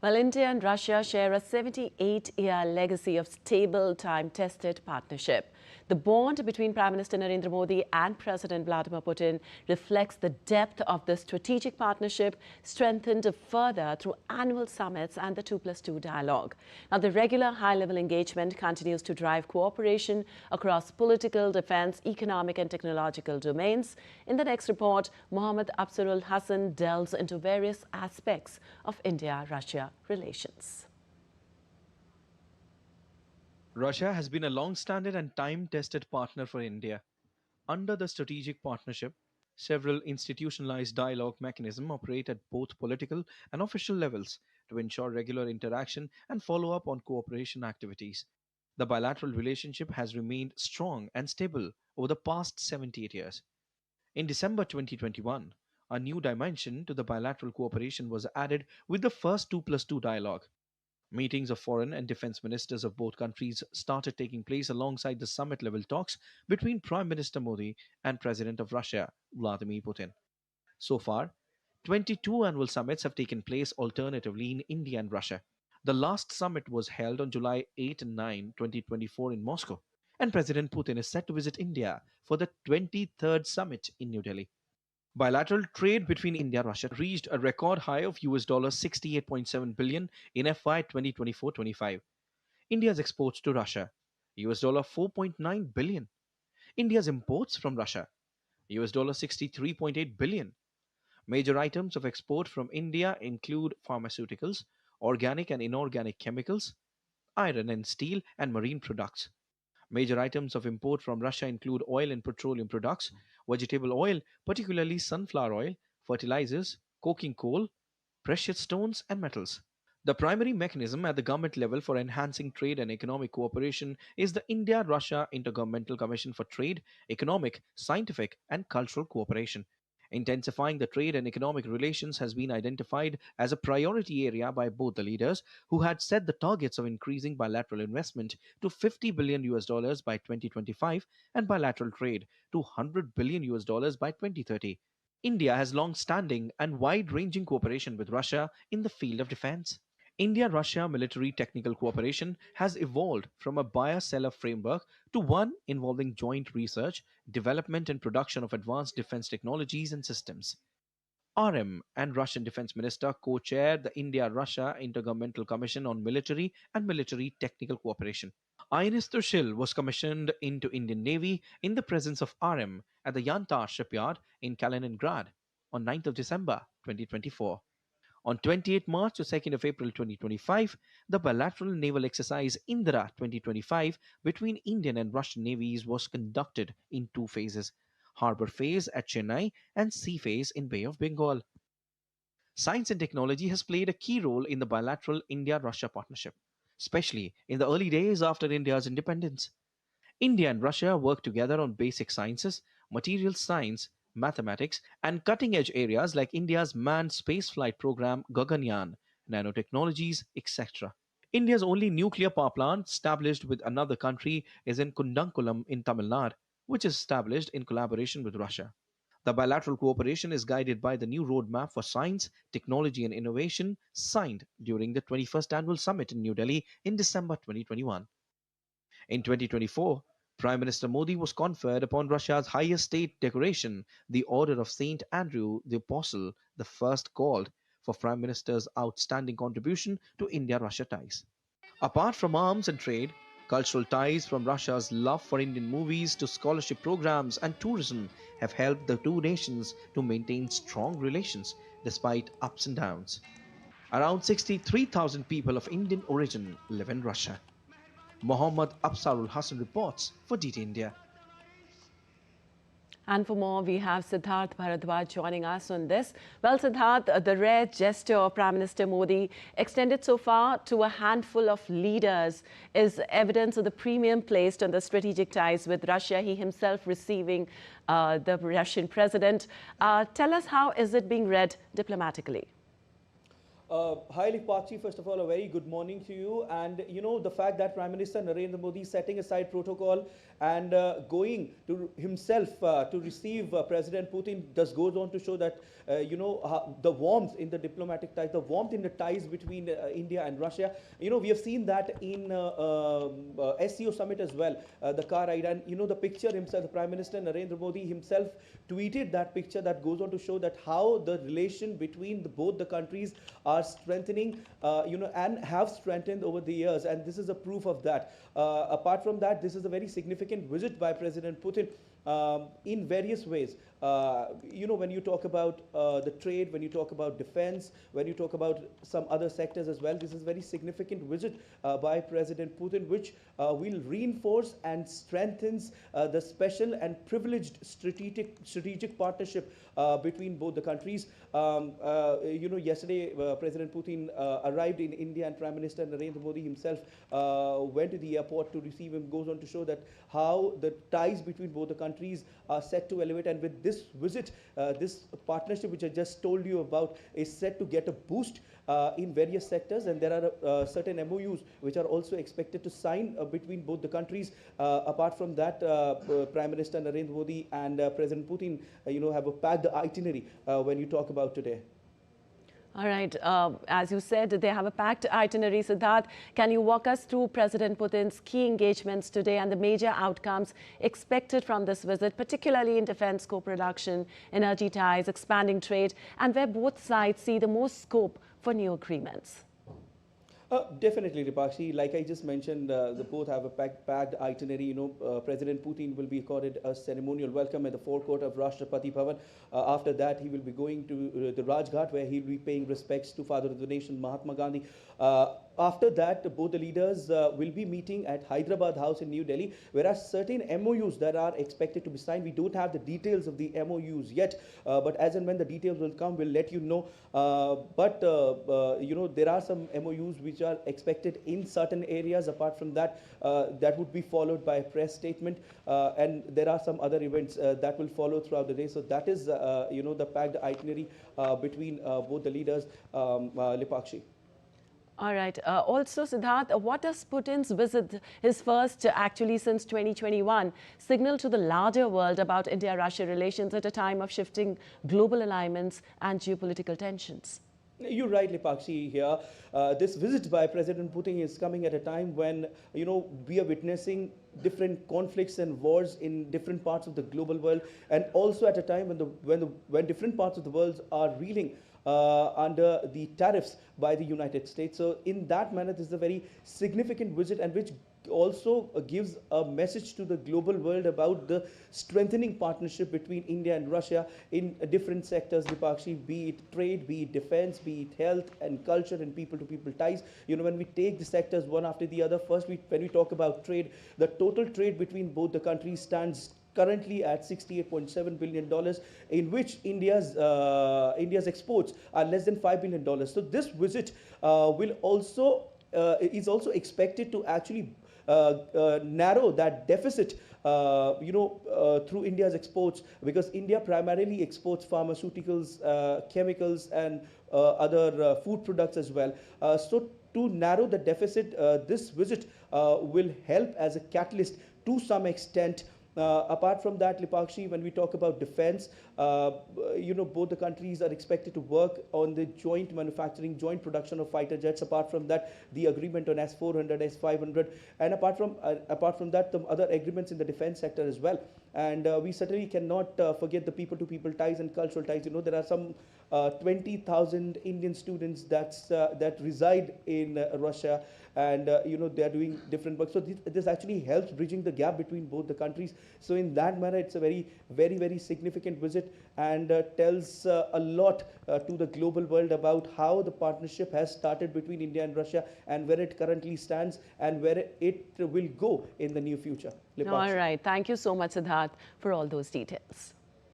Well, India and Russia share a 78-year legacy of stable, time-tested partnership. The bond between Prime Minister Narendra Modi and President Vladimir Putin reflects the depth of the strategic partnership, strengthened further through annual summits and the 2+2 dialogue. Now, the regular high-level engagement continues to drive cooperation across political, defense, economic and technological domains. In the next report, Mohammad Afzarul Hasan delves into various aspects of India-Russia relations. Russia has been a long-standing and time-tested partner for India. Under the strategic partnership, several institutionalized dialogue mechanisms operate at both political and official levels to ensure regular interaction and follow-up on cooperation activities. The bilateral relationship has remained strong and stable over the past 78 years. In December 2021, a new dimension to the bilateral cooperation was added with the first 2+2 dialogue. Meetings of foreign and defense ministers of both countries started taking place alongside the summit level talks between Prime Minister Modi and President of Russia, Vladimir Putin. So far, 22 annual summits have taken place alternatively in India and Russia. The last summit was held on July 8 and 9, 2024 in Moscow, and President Putin is set to visit India for the 23rd summit in New Delhi. Bilateral trade between India and Russia reached a record high of $68.7 billion in FY 2024-25. India's exports to Russia, $4.9 billion. India's imports from Russia, $63.8 billion. Major items of export from India include pharmaceuticals, organic and inorganic chemicals, iron and steel, and marine products. Major items of import from Russia include oil and petroleum products, vegetable oil, particularly sunflower oil, fertilizers, coking coal, precious stones, and metals. The primary mechanism at the government level for enhancing trade and economic cooperation is the India-Russia Intergovernmental Commission for Trade, Economic, Scientific, and Cultural Cooperation. Intensifying the trade and economic relations has been identified as a priority area by both the leaders, who had set the targets of increasing bilateral investment to $50 billion by 2025 and bilateral trade to $100 billion by 2030. India has long-standing and wide-ranging cooperation with Russia in the field of defense. India-Russia military technical cooperation has evolved from a buyer-seller framework to one involving joint research, development and production of advanced defense technologies and systems. RM and Russian Defense Minister co-chaired the India-Russia Intergovernmental Commission on Military and Military Technical Cooperation. INS Turshil was commissioned into Indian Navy in the presence of RM at the Yantar shipyard in Kaliningrad on 9th of December 2024. On 28 March to 2nd of April 2025, the bilateral naval exercise Indra 2025 between Indian and Russian navies was conducted in two phases: harbour phase at Chennai and sea phase in Bay of Bengal. Science and technology has played a key role in the bilateral India-Russia partnership, especially in the early days after India's independence. India and Russia work together on basic sciences, materials science, mathematics, and cutting-edge areas like India's manned spaceflight program Gaganyaan, nanotechnologies, etc. India's only nuclear power plant established with another country is in Kundankulam in Tamil Nadu, which is established in collaboration with Russia. The bilateral cooperation is guided by the new roadmap for science, technology and innovation signed during the 21st Annual Summit in New Delhi in December 2021. In 2024, Prime Minister Modi was conferred upon Russia's highest state decoration, the Order of Saint Andrew the Apostle, the first called for Prime Minister's outstanding contribution to India-Russia ties. Apart from arms and trade, cultural ties from Russia's love for Indian movies to scholarship programs and tourism have helped the two nations to maintain strong relations despite ups and downs. Around 63,000 people of Indian origin live in Russia. Mohammad Afzarul Hasan reports for DT India. And for more, we have Siddharth Bharadwaj joining us on this. Well, Siddharth, the rare gesture of Prime Minister Modi extended so far to a handful of leaders is evidence of the premium placed on the strategic ties with Russia, he himself receiving the Russian president. Tell us, how is it being read diplomatically? Hi, Likpachi. First of all, a very good morning to you. And the fact that Prime Minister Narendra Modi setting aside protocol and going to himself to receive President Putin just goes on to show that the warmth in the diplomatic ties, the warmth in the ties between India and Russia. We have seen that in SCO summit as well, the car ride, and the picture himself, the Prime Minister Narendra Modi himself tweeted that picture that goes on to show that how the relation between both the countries are strengthening, and have strengthened over the years, and this is a proof of that. Apart from that, this is a very significant visit by President Putin in various ways. When you talk about the trade, when you talk about defense, when you talk about some other sectors as well, this is a very significant visit by President Putin, which will reinforce and strengthens the special and privileged strategic partnership between both the countries. Yesterday President Putin arrived in India, and Prime Minister Narendra Modi himself went to the airport to receive him. Goes on to show that how the ties between both the countries are set to elevate, and with this visit, this partnership which I just told you about is set to get a boost in various sectors, and there are certain MOUs which are also expected to sign between both the countries. Apart from that, Prime Minister Narendra Modi and President Putin have a packed itinerary when you talk about today. All right. As you said, they have a packed itinerary. Siddharth, can you walk us through President Putin's key engagements today and the major outcomes expected from this visit, particularly in defense co-production, energy ties, expanding trade, and where both sides see the most scope for new agreements? Definitely, Ripakshi. Like I just mentioned, the both have a packed itinerary. President Putin will be accorded a ceremonial welcome at the forecourt of Rashtrapati Bhavan. After that, he will be going to the Rajghat, where he will be paying respects to Father of the Nation, Mahatma Gandhi. After that, both the leaders will be meeting at Hyderabad House in New Delhi, whereas certain MOUs that are expected to be signed, we don't have the details of the MOUs yet, but as and when the details will come, we'll let you know. There are some MOUs which are expected in certain areas. Apart from that, that would be followed by a press statement, and there are some other events that will follow throughout the day. So that is, the packed itinerary between both the leaders, Lipakshi. All right. Also, Siddharth, what does Putin's visit, his first actually since 2021, signal to the larger world about India-Russia relations at a time of shifting global alignments and geopolitical tensions? You're right, Lipakshi, here. This visit by President Putin is coming at a time when, we are witnessing different conflicts and wars in different parts of the global world, and also at a time when different parts of the world are reeling under the tariffs by the United States. So in that manner, this is a very significant visit, and which also gives a message to the global world about the strengthening partnership between India and Russia in different sectors, Dipakshi, be it trade, be it defense, be it health and culture and people-to-people ties. When we take the sectors one after the other, first when we talk about trade, the total trade between both the countries stands currently at $68.7 billion, in which India's exports are less than $5 billion. So this visit is also expected to actually narrow that deficit through India's exports, because India primarily exports pharmaceuticals, chemicals and other food products as well. So to narrow the deficit, this visit will help as a catalyst to some extent. Apart from that, Lipakshi, when we talk about defense, both the countries are expected to work on the joint manufacturing, joint production of fighter jets. Apart from that, the agreement on S-400, S-500, and apart from that, the other agreements in the defense sector as well. And we certainly cannot forget the people-to-people ties and cultural ties. There are some 20,000 Indian students that reside in Russia, and they are doing different work. So this actually helps bridging the gap between both the countries. So in that manner, it's a very, very, very significant visit, and tells a lot to the global world about how the partnership has started between India and Russia, and where it currently stands, and where it will go in the near future. All right. Thank you so much, Siddharth, for all those details.